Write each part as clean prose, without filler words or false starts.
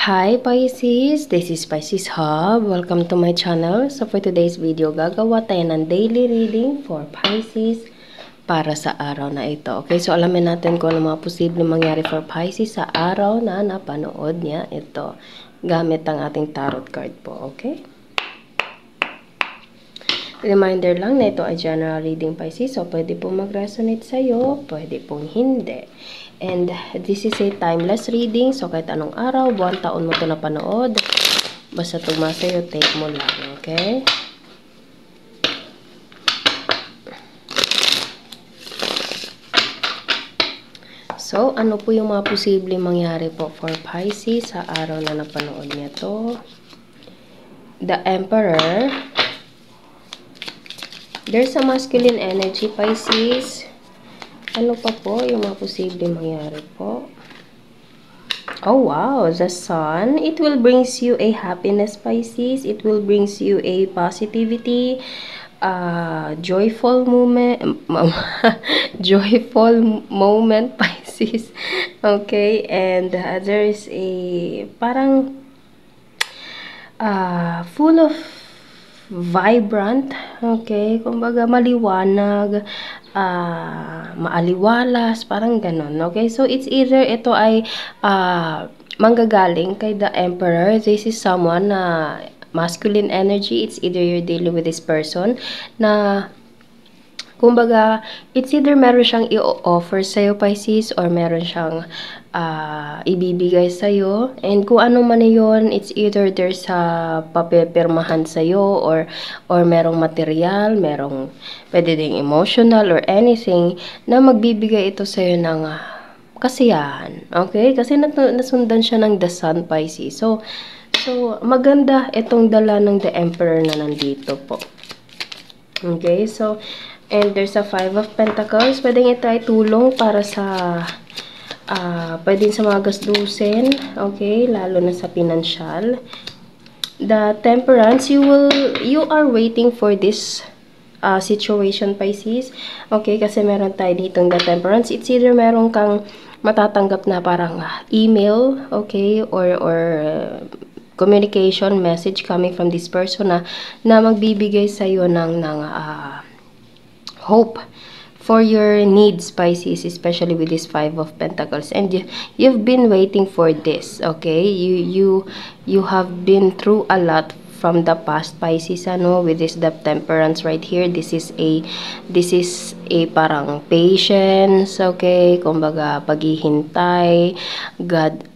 Hi Pisces! This is Pisces Hub. Welcome to my channel. So for today's video, gagawa tayo ng daily reading for Pisces para sa araw na ito. Okay, so alamin natin kung ano mga posibleng mangyari for Pisces sa araw na napanood niya ito. Gamit ang ating tarot card po, okay? Reminder lang na ito ay general reading Pisces. So pwede pong mag-resonate sa'yo, pwede pong hindi. And this is a timeless reading. So, kahit anong araw, buwan, taon mo ito napanood. Basta tumasayo, take mo lang. Okay? So, ano po yung mga posibleng mangyari po for Pisces sa araw na napanood niya to? The Emperor. There's a masculine energy, Pisces. Ano pa po yung mga posibleng mangyari po? Oh wow, the Sun. It will brings you a happiness, Pisces. It will brings you a positivity, joyful moment, joyful moment, Pisces. Okay, and there is a parang full of vibrant, okay, kumbaga maliwanag, maaliwalas, parang ganon, okay? So, it's either ito ay manggagaling kay the Emperor. This is someone na masculine energy. It's either you're dealing with this person na kumbaga, it's either meron siyang i-offer sa'yo, Pisces, or meron siyang ibibigay sa'yo. And kung ano man yun, it's either there's papipirmahan sa'yo, or merong material, merong pwede ding emotional, or anything, na magbibigay ito sa'yo ng kasiyahan. Okay? Kasi nasundan siya ng the Sun, Pisces. So maganda itong dala ng the Emperor na nandito po. Okay? So, and there's a 5 of Pentacles. Pwedeng ito ay tulong para sa pwedeng sa mga gastusin, okay, lalo na sa pinansyal. The Temperance, you are waiting for this situation, Pisces. Okay, kasi meron tayo ditong the Temperance. It's either meron kang matatanggap na parang email, okay, or communication message coming from this person na magbibigay sa iyo ng hope for your needs, Pisces, especially with this 5 of Pentacles. And you've been waiting for this, okay? You have been through a lot from the past, Pisces, with this the Temperance right here. This is a parang patience, okay? Kumbaga paghihintay,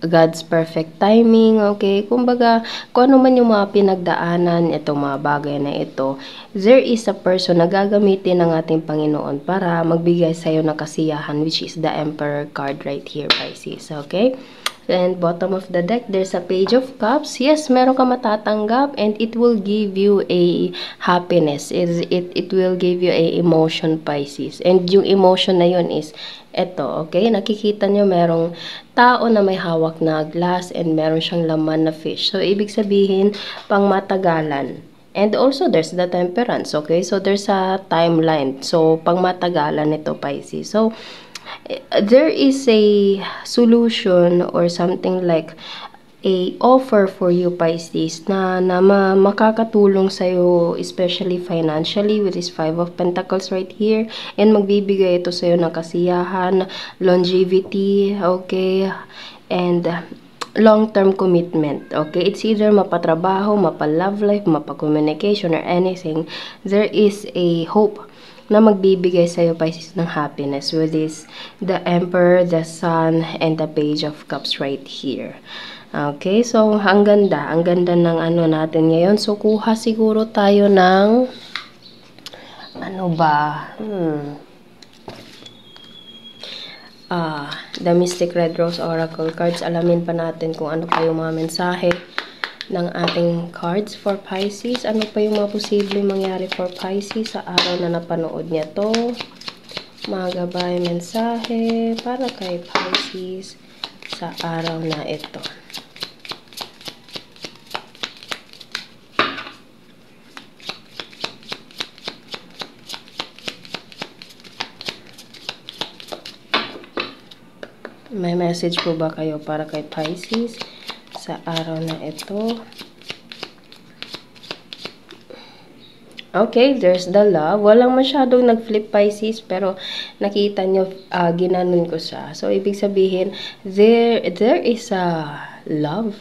God's perfect timing, okay? Kumbaga kung ano man yung mga pinagdaanan, itong mga bagay na ito, there is a person na gagamitin ng ating Panginoon para magbigay sa'yo ng kasiyahan, which is the Emperor card right here, Pisces, okay? And bottom of the deck, there's a Page of Cups. Yes, meron ka matatanggap and it will give you a happiness. It will give you a emotion, Pisces. And yung emotion na yun is eto, okay? Nakikita nyo merong tao na may hawak na glass and meron siyang laman na fish. So, ibig sabihin, pang matagalan. And also, there's the Temperance, okay? So, there's a timeline. So, pang matagalan ito, Pisces. So, there is a solution or something like a offer for you, Pisces, na makakatulong sa'yo, especially financially, with this 5 of Pentacles right here. And magbibigay ito sa'yo ng kasiyahan, longevity, okay? And long-term commitment, okay? It's either mapatrabaho, mapa-love life, mapa-communication, or anything. There is a hope na magbibigay sa'yo, Pisces, ng happiness with this, the Emperor, the Sun, and the Page of Cups right here. Okay, so ang ganda ng ano natin ngayon. So, kuha siguro tayo ng ano ba? The Mystic Red Rose Oracle cards. Alamin pa natin kung ano pa yung mga mensahe ng ating cards for Pisces. Ano pa yung mga posibleng mangyari for Pisces sa araw na napanood niya to? Mga gabay mensahe para kay Pisces sa araw na ito. May message po ba kayo para kay Pisces sa araw na ito. Okay, there's the love. Walang masyadong nag-flip Pisces, pero nakita nyo, ginanon ko siya. So, ibig sabihin, there is a love,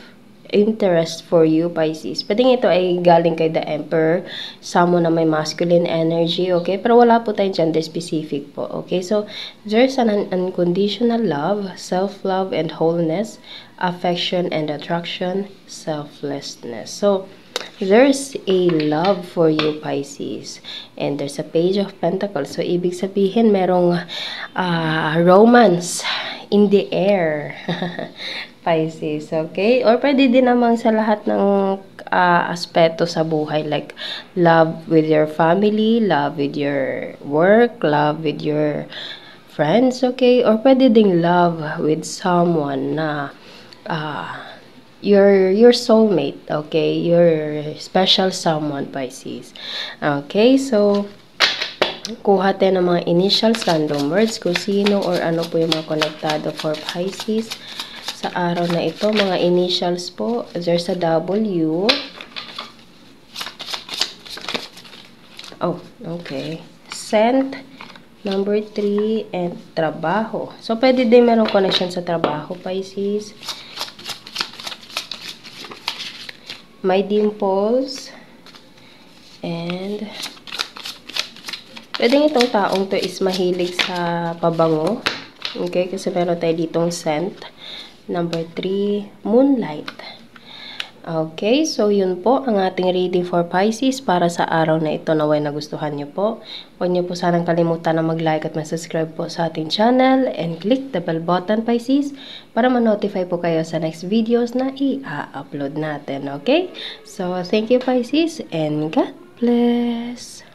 interest for you, Pisces. Pwede ito ay galing kay the Emperor, someone na may masculine energy, okay? Pero wala po tayong gender specific po, okay? So, there's an unconditional love, self-love and wholeness, affection and attraction, selflessness. So, there's a love for you, Pisces. And there's a Page of Pentacles. So, ibig sabihin, merong romance in the air. Pisces, okay? Or pwede din namang sa lahat ng aspeto sa buhay. Like, love with your family, love with your work, love with your friends, okay? Or pwede ding love with someone na your soulmate, okay? Your special someone, Pisces. Okay, so kuha tayo ng mga initials, random words, kung sino or ano po yung mga konektado for Pisces sa araw na ito. Mga initials po, there's a W. Oh, okay. Scent, number 3, and trabaho. So, pwede din merong connection sa trabaho, Pisces. My dimples, and pwedeng itong taong to is mahilig sa pabango, okay, kasi meron tayo ditong scent. Number 3, moonlight. Okay, so yun po ang ating reading for Pisces para sa araw na ito. Naway nagustuhan nyo po. Huwag nyo po sanang kalimutan na mag-like at mag-subscribe po sa ating channel and click the bell button, Pisces, para ma-notify po kayo sa next videos na i-upload natin. Okay? So, thank you, Pisces, and God bless!